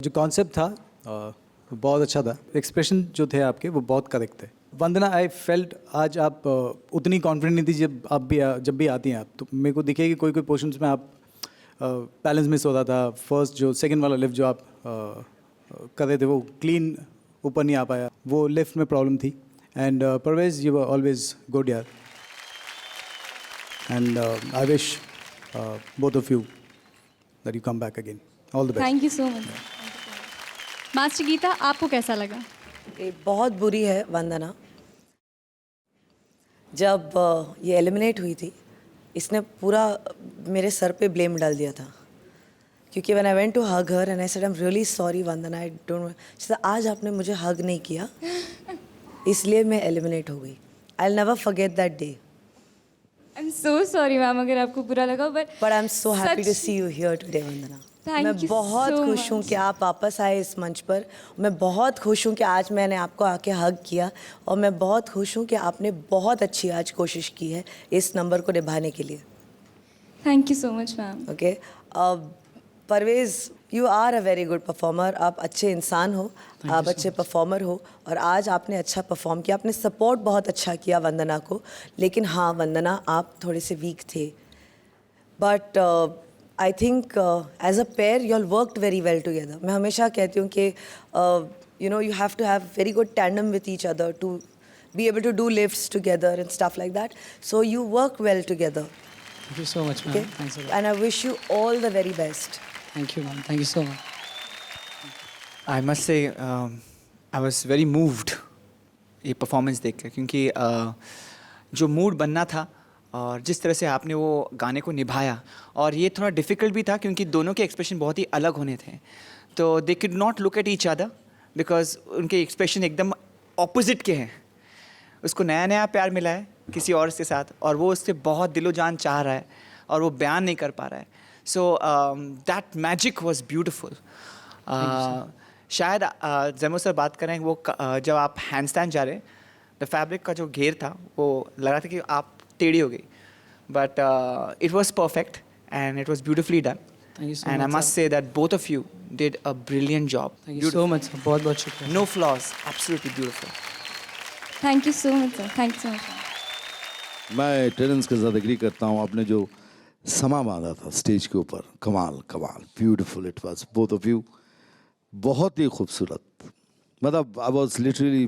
जो कॉन्सेप्ट था वो बहुत अच्छा था। एक्सप्रेशन जो थे आपके वो बहुत करेक्ट थे। वंदना, आई फेल्ट आज आप उतनी कॉन्फिडेंट नहीं थी जब भी आती हैं आप, तो मेरे को दिखे कि कोई कोई पोर्शंस में आप बैलेंस मिस होता था। फर्स्ट जो सेकंड वाला लिफ्ट जो आप कर रहे थे वो क्लीन ऊपर नहीं आ पाया, वो लिफ्ट में प्रॉब्लम थी। And Parvez, you were always good यार, and I wish both of you that you come back again. All the best. Thank you so much. Master Geeta, आपको कैसा लगा? ये बहुत बुरी है वंदना। जब ये एलिमिनेट हुई थी, इसने पूरा मेरे सर पे ब्लेम डाल दिया था, क्योंकि when I went to hug her and I said I am really sorry Vandana, I don't, आज आपने मुझे हग नहीं किया इसलिए मैं एलिमिनेट हो गई। I will never forget that day. I am so sorry ma'am अगर आपको बुरा लगा, but I am so happy to see you here today Vandana. मैं बहुत खुश हूँ कि आप वापस आए इस मंच पर। मैं बहुत खुश हूँ कि आज मैंने आपको आके हग किया, और मैं बहुत खुश हूँ कि आपने बहुत अच्छी आज कोशिश की है इस नंबर को निभाने के लिए। Thank you so much ma'am. Okay, Parvez, you are a very good performer. आप अच्छे इंसान हो, आप अच्छे परफॉर्मर हो, और आज आपने अच्छा परफॉर्म किया। आपने सपोर्ट बहुत अच्छा किया वंदना को, लेकिन हाँ वंदना, आप थोड़े से वीक थे, but I think as a pair you all worked very well together. मैं हमेशा कहती हूँ कि you know you have to have very good tandem with each other to be able to do lifts together and stuff like that, so you work well together. Thank you so much, ma'am. Okay? Thanks a lot. And I wish you all the very best. Thank you, ma'am. Thank you so much. I must say, I was very moved ये performance देख कर, क्योंकि जो mood बनना था और जिस तरह से आपने वो गाने को निभाया, और ये थोड़ा डिफ़िकल्ट भी था क्योंकि दोनों के एक्सप्रेशन बहुत ही अलग होने थे, तो they could not look at each other because उनके एक्सप्रेशन एकदम ऑपोजिट के हैं। उसको नया नया प्यार मिला है किसी और के साथ, और वो उससे बहुत दिलो जान चाह रहा है और वो बयान नहीं कर पा रहा है। So that magic was beautiful. शायद जैमो सर बात करें, वो जब आप हैंडस्टैंड जा रहे, द फैब्रिक का जो घेर था वो लग रहा था कि आप टेढ़ी हो गई, but it was perfect and it was beautifully done. Thank you so and I much, must say that both of you did a brilliant job. Thank you so much, sir. बहुत बहुत शुक्रिया। No flaws, absolutely beautiful. Thank you so much sir, thank you so much. मैं Terence के साथ agree करता हूँ। आपने जो समा बांधा था स्टेज के ऊपर, कमाल कमाल, beautiful it was, both of you बहुत ही खूबसूरत। मतलब आई वाज लिटरली,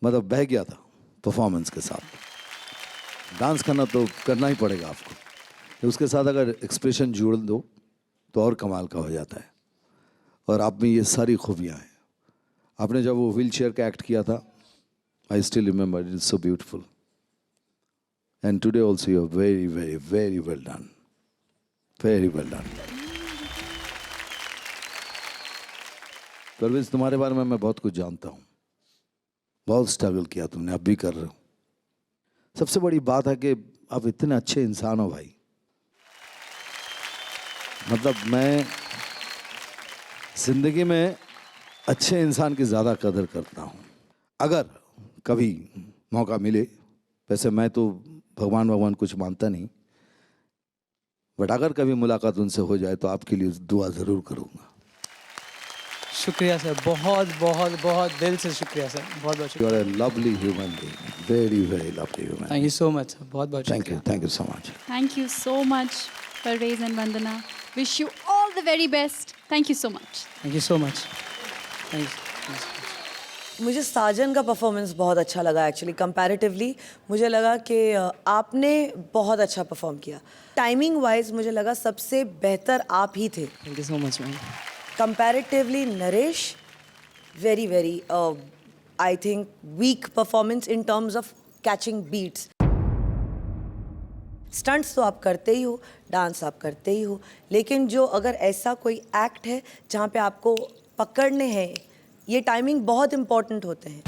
मतलब बह गया था परफॉर्मेंस के साथ। डांस करना तो करना ही पड़ेगा आपको, उसके साथ अगर एक्सप्रेशन जोड़ दो तो और कमाल का हो जाता है। और आप में ये सारी खूबियाँ हैं। आपने जब वो व्हील चेयर का एक्ट किया था, I still remember, it is so beautiful. And today also you are very, very, very well done. Very well done. Parvez, तुम्हारे बारे में मैं बहुत कुछ जानता हूँ। बहुत स्ट्रगल किया तुमने, अब भी कर रहे हो। सबसे बड़ी बात है कि आप इतने अच्छे इंसान हो भाई। मतलब मैं जिंदगी में अच्छे इंसान की ज़्यादा कदर करता हूँ। अगर कभी मौका मिले, वैसे मैं तो भगवान कुछ मानता नहीं, बट अगर कभी मुलाकात उनसे हो जाए तो आपके लिए दुआ ज़रूर करूँगा। शुक्रिया सर, बहुत बहुत बहुत दिल से शुक्रिया सर, बहुत बहुत यू आर शुक्रिया। ए lovely human being, very very lovely human. Thank you so much sir, बहुत बहुत शुक्रिया। Thank you so much. Thank you so much, Parvez and Vandana. Wish you all the very best. Thank you so much. Thank you so much. Thank you. मुझे साजन का performance बहुत अच्छा लगा actually. Comparatively मुझे लगा कि आपने बहुत अच्छा परफॉर्म किया। टाइमिंग वाइज मुझे लगा सबसे बेहतर आप ही थे। Thank you so much ma'am. Comparatively Naresh, very very I think weak performance in terms of catching beats. Stunts तो आप करते ही हो, डांस आप करते ही हो, लेकिन जो अगर ऐसा कोई एक्ट है जहाँ पे आपको पकड़ने हैं, ये टाइमिंग बहुत इंपॉर्टेंट होते हैं।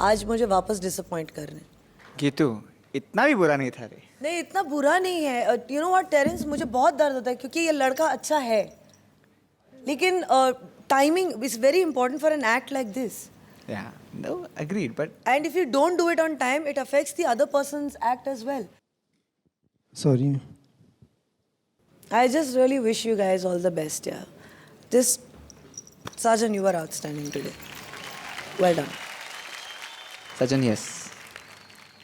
आज मुझे वापस डिसअपॉइंट कर रहे हैं। गीतू, इतना भी बुरा नहीं था रे। नहीं, इतना बुरा नहीं है। यू नो व्हाट टेरेंस, मुझे बहुत दर्द होता है क्योंकि ये लड़का अच्छा है, लेकिन timing is very important for an act like this. Yeah, no, agreed, but And if you don't do it on time, it affects the other person's act as well. Sorry. I just really wish you guys all the best, yeah. This, Sajan, you were outstanding today. Well done. Sajjan yes,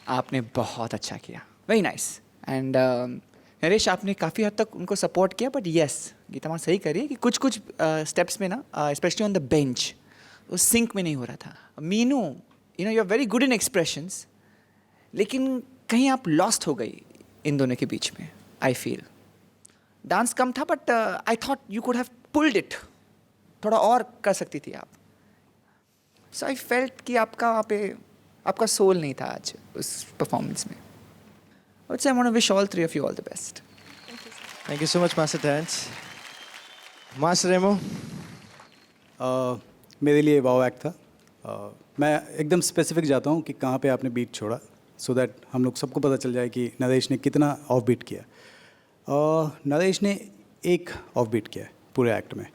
आपने बहुत अच्छा किया, very nice. And Naresh, आपने काफ़ी हद तक उनको support किया, बट यस, गीता माँ सही करिए कि कुछ कुछ स्टेप्स में ना, स्पेशली ऑन द बेंच, वो सिंक में नहीं हो रहा था. Meenu, you know, you are very good in expressions, लेकिन कहीं आप लॉस्ट हो गई इन दोनों के बीच में. आई फील डांस कम था, but I thought you could have pulled it, थोड़ा और कर सकती थी आप. सो आई फेल्ट कि आपका वहाँ पे आपका सोल नहीं था आज उस परफॉर्मेंस में. I want to wish all three of you all the best. Thank you so much, Master Terence. Master Remo, मेरे लिए वाव एक्ट था. मैं एकदम स्पेसिफिक जाता हूँ कि कहाँ पे आपने बीट छोड़ा, सो दैट हम लोग सबको पता चल जाए कि नरेश ने कितना ऑफ बीट किया. नरेश ने एक ऑफ बीट किया है पूरे एक्ट में,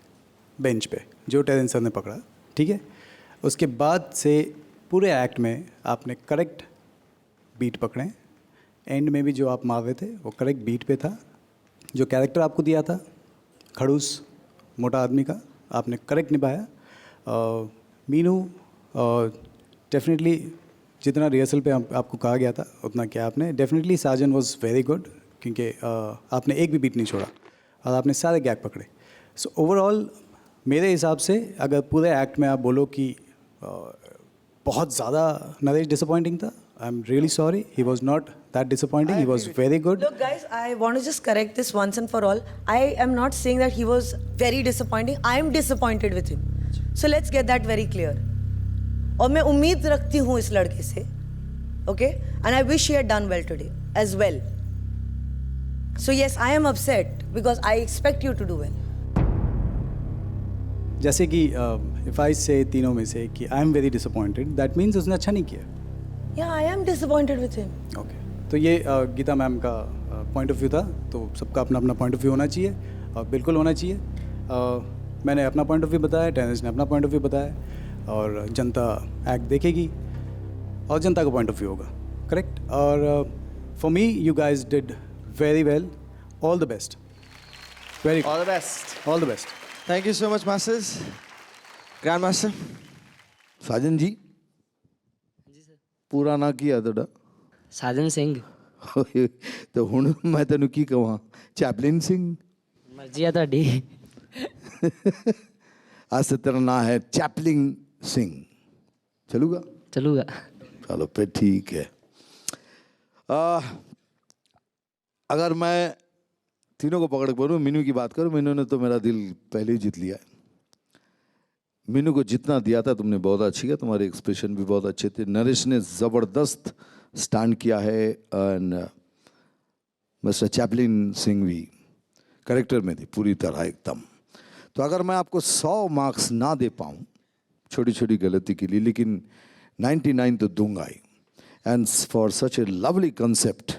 बेंच पे, जो टेरेंस सर ने पकड़ा, ठीक है. उसके बाद से पूरे एक्ट में आपने करेक्ट बीट पकड़े. एंड में भी जो आप मार रहे थे वो करेक्ट बीट पे था. जो कैरेक्टर आपको दिया था खड़ूस मोटा आदमी का, आपने करेक्ट निभाया. मीनू, डेफिनेटली जितना रिहर्सल पे आपको कहा गया था उतना किया आपने. Definitely Sajan was very good, क्योंकि आपने एक भी बीट नहीं छोड़ा और आपने सारे गैप पकड़े. सो ओवरऑल मेरे हिसाब से अगर पूरे एक्ट में आप बोलो कि बहुत ज़्यादा नरेश डिसअपॉइंटिंग था, आई am really sorry. He was not that disappointing, he was very good. Look, guys, I want to just correct this once and for all. I am not saying that he was very disappointing. I am disappointed with him. So let's get that very clear. और मैं उम्मीद रखती हूँ इस लड़के से, okay? And I wish he had done well today as well. So yes, I am upset because I expect you to do well. जैसे कि इफ़ आई से तीनों में से कि I am very disappointed, that means उसने अच्छा नहीं किया. Yeah, I am disappointed with him. Okay, तो ये गीता मैम का पॉइंट ऑफ व्यू था. तो सबका अपना अपना पॉइंट ऑफ व्यू होना चाहिए, और बिल्कुल होना चाहिए. मैंने अपना पॉइंट ऑफ व्यू बताया, टेनिस ने अपना पॉइंट ऑफ व्यू बताया, और जनता एक्ट देखेगी और जनता का पॉइंट ऑफ व्यू होगा. करेक्ट. और for me you guys did very well. All the best. Very all the best. All the best. thank you so much, Masters. Grandmaster. साजन जी, पूरा ना किया ਤੁਹਾਡਾ. ਸਾਜਨ ਸਿੰਘ ਤੇ ਹੁਣ ਮੈਂ ਤੈਨੂੰ ਕੀ ਕਹਾਂ, ਚੈਪਲਿਨ ਸਿੰਘ. ਮਰਜ਼ੀ ਆ ਤੁਹਾਡੀ. आज से तेरा नाम है चैपलिन सिंह. चलूगा? ਚਲੂਗਾ. चलो फिर ठीक है. अगर मैं तीनों को पकड़ के बोलूँ, मीनू की बात करूँ, मीनू ने तो मेरा दिल पहले ही जीत लिया है. मीनू को जितना दिया था तुमने बहुत अच्छी किया, तुम्हारे एक्सप्रेशन भी बहुत अच्छे थे. नरेश ने ज़बरदस्त स्टैंड किया है, एंड मिस्टर चैपलिन सिंह भी करेक्टर में थी पूरी तरह एकदम. तो अगर मैं आपको 100 मार्क्स ना दे पाऊँ छोटी छोटी गलती के लिए, लेकिन 99 तो दूंगा ही. And for such a lovely concept